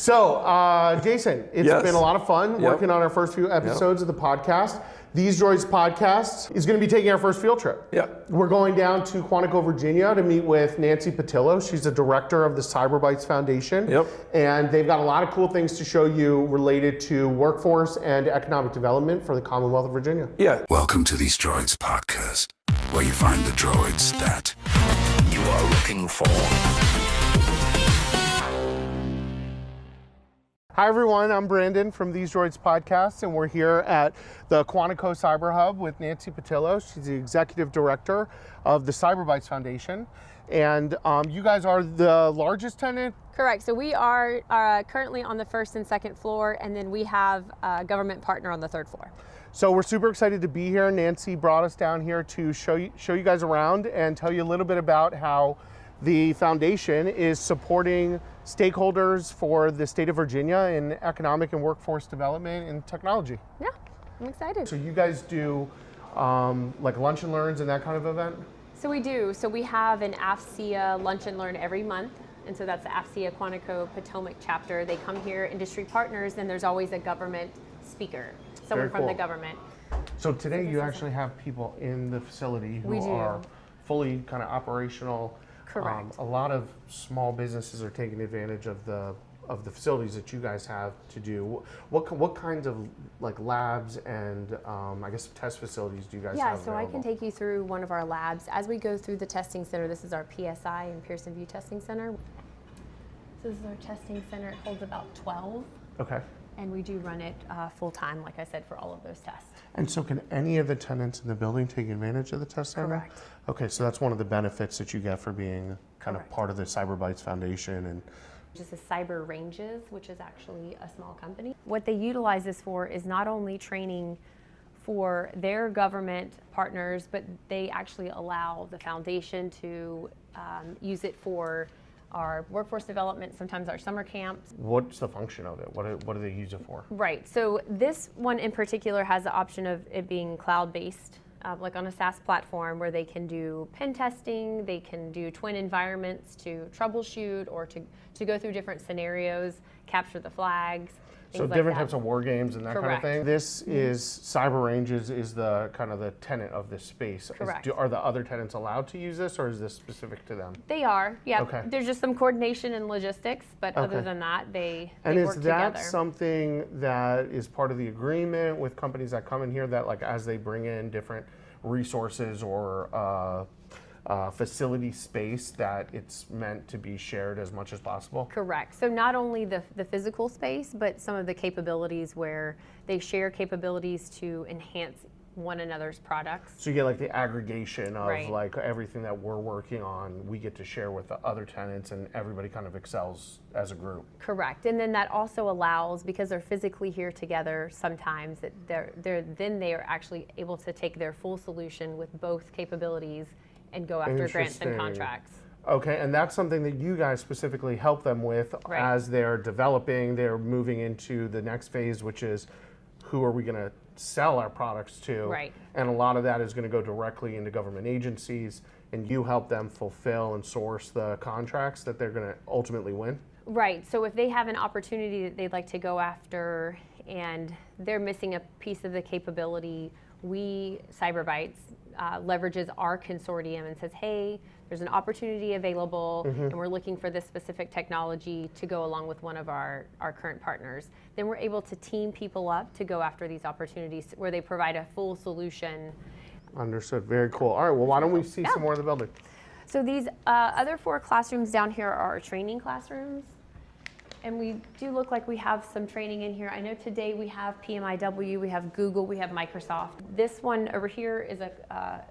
So, Jason, it's been a lot of fun working on our first few episodes of the podcast. These Droids Podcast is going to be taking our first field trip. We're going down to Quantico, Virginia to meet with Nancy Pattillo. She's the director of the Bytes Foundation. And they've got a lot of cool things to show you related to workforce and economic development for the Commonwealth of Virginia. Welcome to These Droids Podcast, where you find the droids that you are looking for. Hi everyone, I'm Brandon from These Droids Podcast, and we're here at the Quantico Cyber Hub with Nancy Pattillo. She's the executive director of the Bytes Foundation. And you guys are the largest tenant? Correct. So we are currently on the first and second floor, and then we have a government partner on the third floor. So we're super excited to be here. Nancy brought us down here to show you guys around and tell you a little bit about how the foundation is supporting stakeholders for the state of Virginia in economic and workforce development and technology. Yeah, I'm excited. So you guys do like lunch and learns and that kind of event? So we do. So we have an AFCEA lunch and learn every month. And so that's the AFCEA Quantico Potomac chapter. They come here, industry partners, and there's always a government speaker, someone from the government. So today you actually have people in the facility who are fully kind of operational. Correct. A lot of small businesses are taking advantage of the facilities that you guys have to do. What kinds of like labs and I guess test facilities do you guys have available? I can take you through one of our labs. As we go through the testing center, this is our PSI and Pearson View Testing Center. So this is our testing center. It holds about 12. Okay. And we do run it full time, like I said, for all of those tests. And so can any of the tenants in the building take advantage of the test center? Correct. Okay, so that's one of the benefits that you get for being kind of part of the Bytes Foundation. And just a Cyber Ranges, which is actually a small company. What they utilize this for is not only training for their government partners, but they actually allow the foundation to use it for our workforce development, sometimes our summer camps. What's the function of it? What do they use it for? Right, so this one in particular has the option of it being cloud-based, like on a SaaS platform where they can do pen testing, they can do twin environments to troubleshoot or to go through different scenarios, capture the flags. So different types of war games and that kind of thing. This is Cyber Ranges is the kind of the tenant of this space. Correct. Are the other tenants allowed to use this, or is this specific to them? They are, yeah. Okay. There's just some coordination and logistics, but other than that, they work together. And is that something that is part of the agreement with companies that come in here, that like as they bring in different resources or facility space, that it's meant to be shared as much as possible? Correct. So not only the physical space, but some of the capabilities where they share capabilities to enhance one another's products. So you get like the aggregation of like everything that we're working on, we get to share with the other tenants, and everybody kind of excels as a group. Correct. And then that also allows, because they're physically here together sometimes, that they are actually able to take their full solution with both capabilities and go after grants and contracts. Okay, and that's something that you guys specifically help them with as they're developing, they're moving into the next phase, which is who are we going to sell our products to? Right. And a lot of that is going to go directly into government agencies, and you help them fulfill and source the contracts that they're going to ultimately win? Right, so if they have an opportunity that they'd like to go after and they're missing a piece of the capability, Bytes, leverages our consortium and says, hey, there's an opportunity available and we're looking for this specific technology to go along with one of our current partners. Then we're able to team people up to go after these opportunities where they provide a full solution. Understood, very cool. All right, well, why don't we see some more of the building? So these other 4 classrooms down here are our training classrooms. And we do look like we have some training in here. I know today we have PMIW, we have Google, we have Microsoft. This one over here is a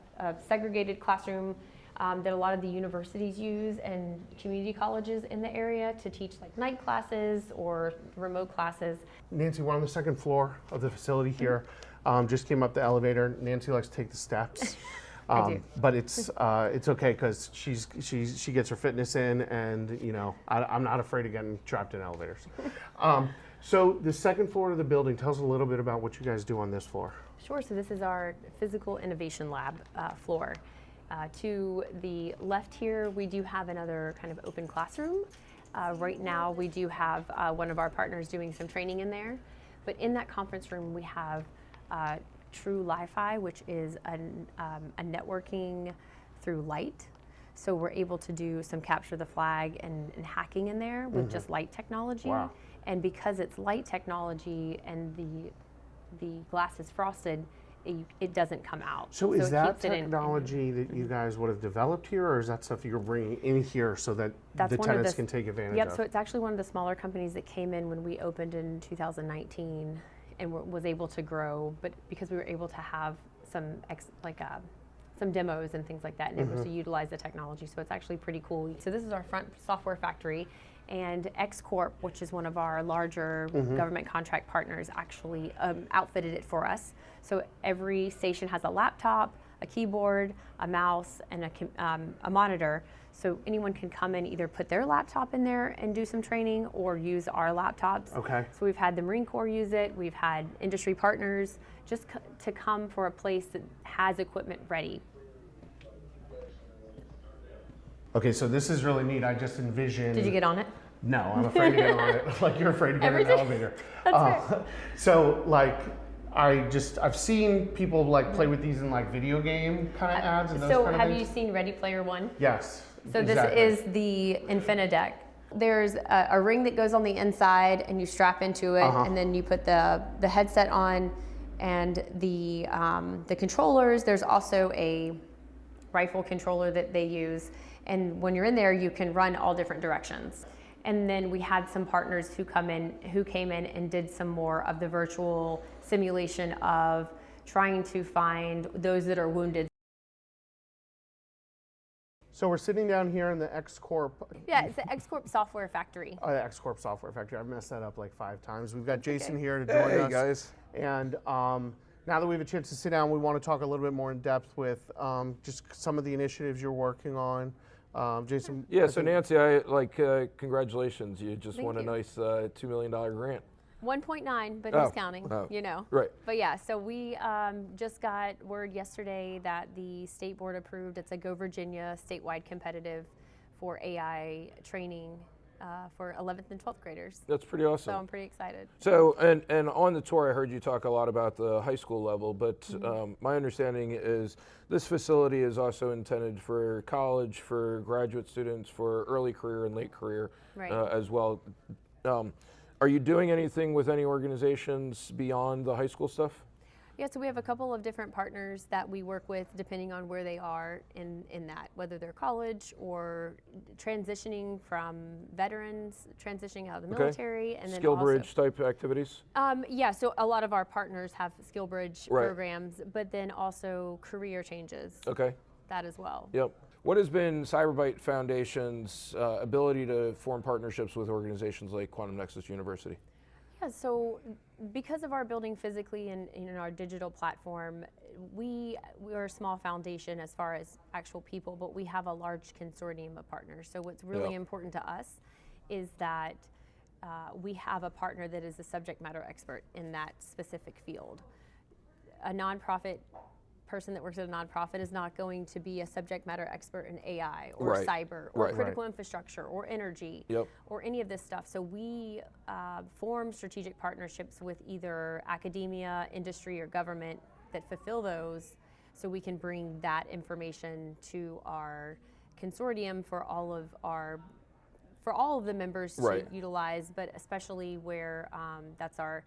segregated classroom that a lot of the universities use and community colleges in the area to teach like night classes or remote classes. Nancy, we're on the second floor of the facility here. Just came up the elevator. Nancy likes to take the steps. I do. But it's okay because she gets her fitness in, and you know I'm not afraid of getting trapped in elevators. So the second floor of the building, tell us a little bit about what you guys do on this floor. Sure. So this is our physical innovation lab floor. To the left here, we do have another kind of open classroom. Right now, we do have one of our partners doing some training in there. But in that conference room, we have True Li-Fi, which is a networking through light. So we're able to do some capture the flag and hacking in there with just light technology. Wow. And because it's light technology and the glass is frosted, it doesn't come out. So is it that keeps it in- technology that you guys would have developed here, or is that stuff you're bringing in here so that That's the one of tenants the- can take advantage Yep, of? so it's actually one of the smaller companies that came in when we opened in 2019 and was able to grow, but because we were able to have some demos and things like that and able to utilize the technology, so it's actually pretty cool. So this is our front software factory, and X Corp, which is one of our larger government contract partners, actually outfitted it for us. So every station has a laptop, a keyboard, a mouse, and a monitor. So anyone can come in, either put their laptop in there and do some training or use our laptops. Okay. So we've had the Marine Corps use it. We've had industry partners just to come for a place that has equipment ready. Okay, so this is really neat. I just envisioned. Did you get on it? No, I'm afraid to get on it. Like you're afraid to get in an Everything- elevator. That's right. So like, I've seen people like play with these in like video game kind of ads and those So kind of have things. you seen Ready Player One? Yes. So exactly. this is the Infinideck. There's a ring that goes on the inside and you strap into it, and then you put the headset on and the controllers. There's also a rifle controller that they use, and when you're in there you can run all different directions. And then we had some partners who came in and did some more of the virtual simulation of trying to find those that are wounded. So we're sitting down here in the X Corp. Yeah, it's the X Corp software factory. The X Corp software factory. I've messed that up like 5 times. We've got Jason here to join us. Hey guys. And now that we have a chance to sit down, we want to talk a little bit more in depth with just some of the initiatives you're working on. Jason. Yeah, so Nancy, congratulations. You just won a nice $2 million grant. 1.9, but who's counting, you know. Right. But yeah, so we just got word yesterday that the state board approved. It's a Go Virginia statewide competitive for AI training for 11th and 12th graders. That's pretty awesome. So I'm pretty excited. So, and on the tour, I heard you talk a lot about the high school level, but my understanding is this facility is also intended for college, for graduate students, for early career and late career as well. Are you doing anything with any organizations beyond the high school stuff? Yeah, so we have a couple of different partners that we work with depending on where they are in that, whether they're college or transitioning from veterans, transitioning out of the military. And then SkillBridge type activities? Yeah, so a lot of our partners have SkillBridge programs, but then also career changes. Okay. That as well. Yep. What has been CyberByte Foundation's ability to form partnerships with organizations like Quantum Nexus University? Yeah, so because of our building physically and in our digital platform, we are a small foundation as far as actual people, but we have a large consortium of partners. So what's really important to us is that we have a partner that is a subject matter expert in that specific field. A nonprofit person that works at a nonprofit is not going to be a subject matter expert in AI or cyber or critical infrastructure or energy or any of this stuff. So we form strategic partnerships with either academia, industry, or government that fulfill those, so we can bring that information to our consortium for all of the members to utilize, but especially where that's our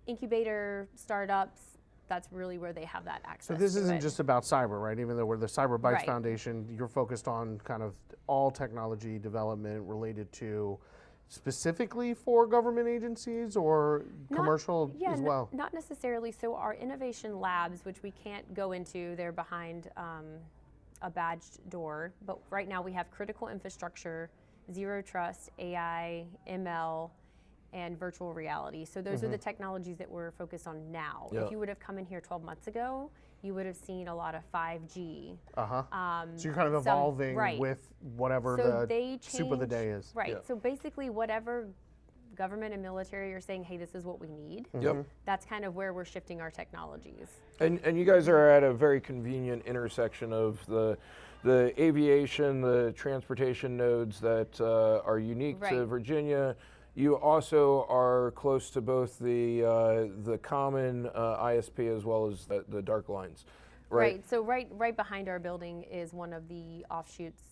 incubator startups. That's really where they have that access. So this isn't just about cyber, right? Even though we're the Cyber Bytes Foundation, you're focused on kind of all technology development related to specifically for government agencies or commercial as well? Not necessarily. So our innovation labs, which we can't go into, they're behind a badged door. But right now we have critical infrastructure, zero trust, AI, ML, and virtual reality. So those are the technologies that we're focused on now. If you would have come in here 12 months ago, you would have seen a lot of 5G. So you're kind of evolving with whatever the soup of the day is. Right. So basically whatever government and military are saying, hey, this is what we need. Yep. That's kind of where we're shifting our technologies. And you guys are at a very convenient intersection of the aviation, the transportation nodes that are unique to Virginia. You also are close to both the common ISP as well as the dark lines. Right. So right behind our building is one of the offshoots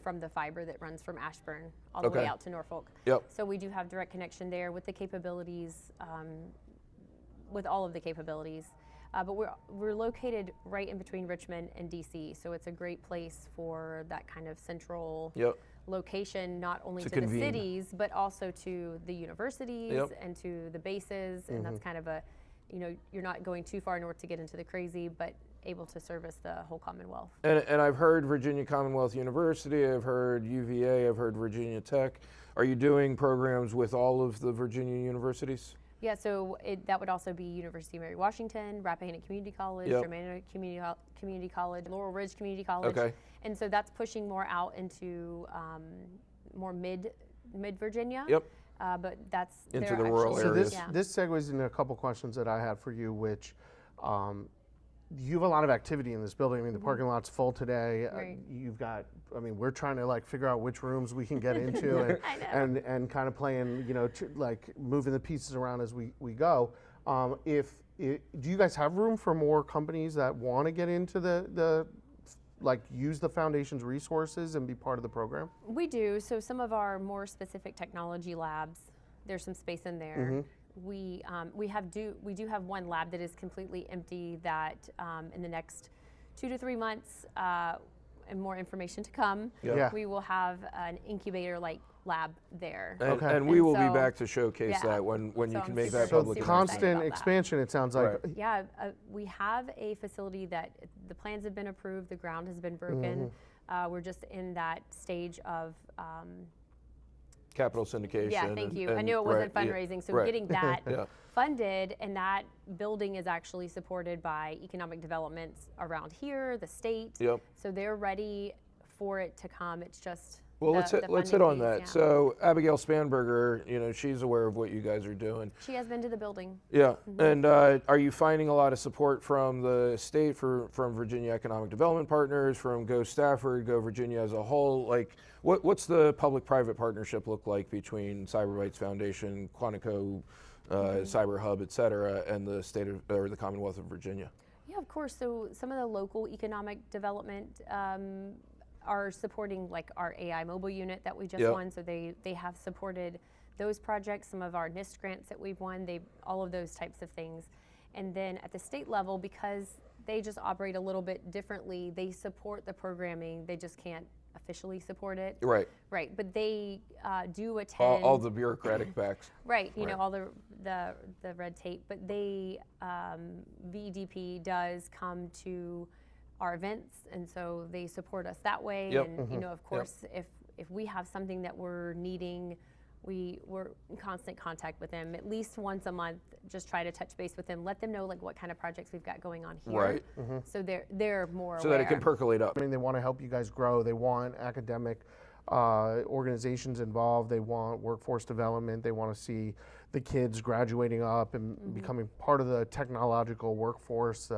from the fiber that runs from Ashburn all the way out to Norfolk. Yep. So we do have direct connection there with the capabilities, with all of the capabilities. But we're located right in between Richmond and DC, so it's a great place for that kind of central location, not only to the cities, but also to the universities and to the bases, and that's kind of a, you're not going too far north to get into the crazy, but able to service the whole Commonwealth. And I've heard Virginia Commonwealth University, I've heard UVA, I've heard Virginia Tech. Are you doing programs with all of the Virginia universities? Yeah, so that would also be University of Mary Washington, Rappahannock Community College, Germanna Community College, Laurel Ridge Community College. Okay. And so that's pushing more out into more mid Virginia. Yep. But that's into the rural areas. So this segues into a couple questions that I had for you, which you have a lot of activity in this building. I mean, the parking lot's full today. Right. You've got, we're trying to figure out which rooms we can get into and kind of playing, moving the pieces around as we go. Do you guys have room for more companies that want to get into use the foundation's resources and be part of the program? We do. So some of our more specific technology labs, there's some space in there. We do have one lab that is completely empty that in the next 2 to 3 months, and more information to come, we will have an incubator-like lab there. And we will be back to showcase that when you can make that public. So constant expansion, it sounds like. Yeah, we have a facility that the plans have been approved, the ground has been broken. We're just in that stage of capital syndication. Yeah, thank you. I knew it wasn't fundraising, so getting that funded, and that building is actually supported by economic developments around here, the state. Yep. So they're ready for it to come. It's just let's hit on that. Yeah. So Abigail Spanberger, she's aware of what you guys are doing. She has been to the building. Yeah, and are you finding a lot of support from the state, from Virginia Economic Development Partners, from Go Stafford, Go Virginia as a whole? What's the public-private partnership look like between Bytes Foundation, Quantico Cyber Hub, et cetera, and the state or the Commonwealth of Virginia? Yeah, of course. So some of the local economic development are supporting our AI mobile unit that we just won. So they have supported those projects, some of our NIST grants that we've won, all of those types of things. And then at the state level, because they just operate a little bit differently, they support the programming, they just can't officially support it. Right. Right, but they do attend. All the bureaucratic backs. Right, all the red tape, but they, VDP does come to our events, and so they support us that way. And of course, if we have something that we're needing, we're in constant contact with them. At least once a month, just try to touch base with them, let them know what kind of projects we've got going on here. Right. So they're more so aware. that it can percolate up. They want to help you guys grow. They want academic organizations involved. They want workforce development. They want to see the kids graduating up and becoming part of the technological workforce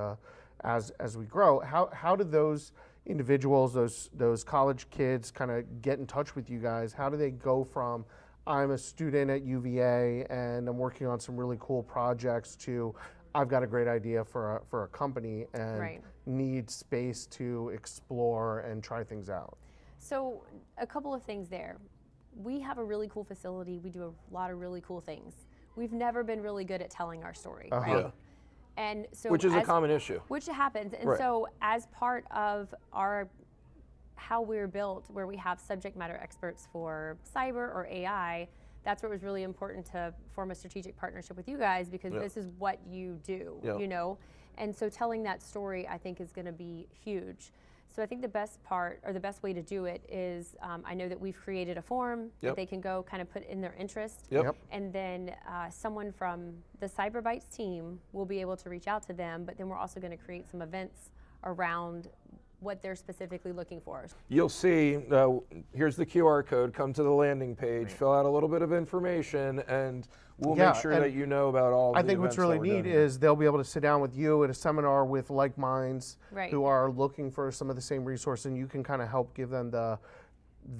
as we grow. How do those individuals, those college kids, kind of get in touch with you guys? How do they go from I'm a student at UVA and I'm working on some really cool projects to I've got a great idea for a company and need space to explore and try things out? So a couple of things there. We have a really cool facility. We do a lot of really cool things. We've never been really good at telling our story, right? Yeah. And so which is a common issue. Which happens. And so as part of how we're built, where we have subject matter experts for cyber or AI, that's where it was really important to form a strategic partnership with you guys, because this is what you do, And so telling that story, I think, is going to be huge. So I think the best part, or the best way to do it is, I know that we've created a form that they can go kind of put in their interest. And then someone from the Bytes team will be able to reach out to them, but then we're also going to create some events around what they're specifically looking for. You'll see, here's the QR code, come to the landing page, fill out a little bit of information, and we'll make sure that you know about all the I think what's really neat is they'll be able to sit down with you at a seminar with like minds who are looking for some of the same resources, and you can kind of help give them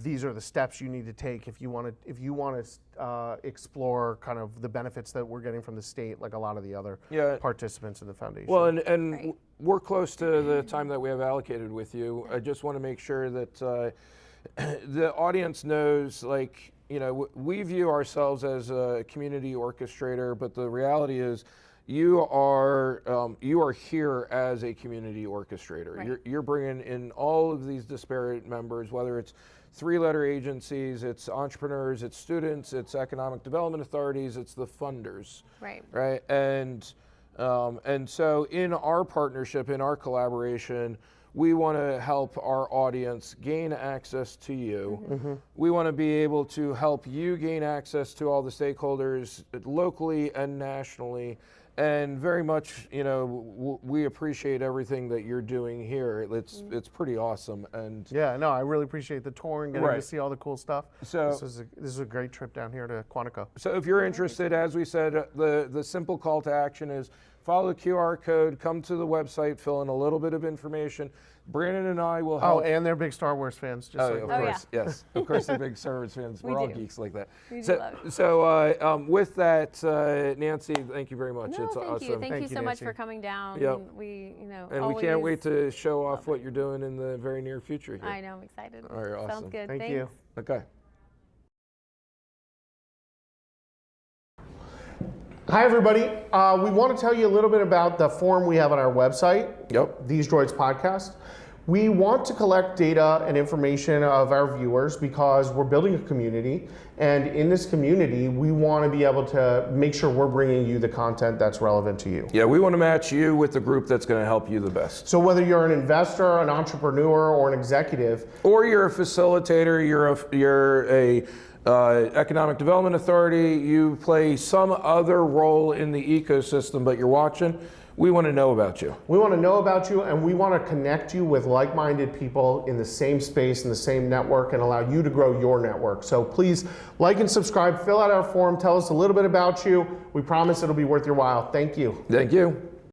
these are the steps you need to take if you want to explore kind of the benefits that we're getting from the state, like a lot of the other participants in the foundation. Well, and we're close to the time that we have allocated with you. I just want to make sure that the audience knows, like, you know, we view ourselves as a community orchestrator, but the reality is you are here as a community orchestrator. Right. You're bringing in all of these disparate members, whether it's three-letter agencies, it's entrepreneurs, it's students, it's economic development authorities, it's the funders. Right. Right. And so in our partnership, in our collaboration, we want to help our audience gain access to you. Mm-hmm. We want to be able to help you gain access to all the stakeholders locally and nationally. And very much, you know, we appreciate everything that you're doing here. It's pretty awesome. And yeah, no, I really appreciate the tour and getting to see all the cool stuff. So this is a great trip down here to Quantico. So if you're interested, as we said, the simple call to action is follow the QR code, come to the website, fill in a little bit of information. Brandon and I will help. Oh, and they're big Star Wars fans. Just like of course, yes. Of course, they're big Star Wars fans. We're all geeks like that. We do love it. So with that, Nancy, thank you very much. No, it's thank awesome. you. Thank you so much Nancy. for coming down. Yep. We we can't wait to show off what you're doing in the very near future here. I know, I'm excited. All right, awesome. Sounds good. Thank Thanks. you. Okay. Hi, everybody. We want to tell you a little bit about the form we have on our website, These Droids Podcast. We want to collect data and information of our viewers because we're building a community. And in this community, we want to be able to make sure we're bringing you the content that's relevant to you. Yeah, we want to match you with the group that's going to help you the best. So whether you're an investor, an entrepreneur, or an executive, or you're a facilitator, you're a economic development authority, you play some other role in the ecosystem, but you're watching, we want to know about you. We want to know about you, and we want to connect you with like-minded people in the same space, in the same network, and allow you to grow your network. So please like and subscribe, fill out our form, tell us a little bit about you. We promise it'll be worth your while. Thank you. Thank you.